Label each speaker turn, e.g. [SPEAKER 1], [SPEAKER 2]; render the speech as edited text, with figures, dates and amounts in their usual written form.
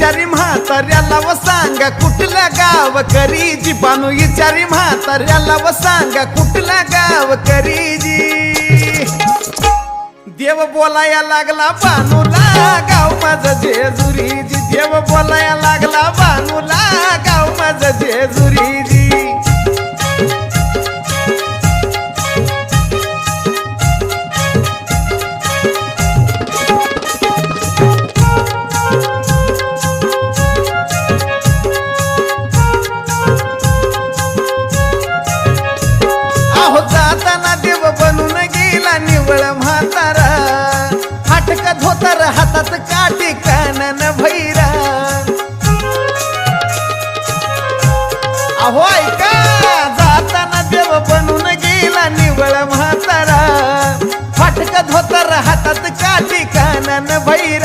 [SPEAKER 1] विचारी म्हाताऱ्याला व सांगा कुठला गाव करीजी बानू विचारी म्हाताऱ्याला व सांगा कुठला गाव करीजी देव बोलाया लागला बानूला गाव माझं जेजुरीजी देव बोलाया लागला बानूला गाव माझं जेजुरीजी जाताना देव बनून गेला निवळ म्हातारा फाटक धोतर हातात काठी कानन भैरा अहो ऐका जाताना देव बनून गेला निवळ म्हातारा फाटक धोतर हातात काठी कानन भैरा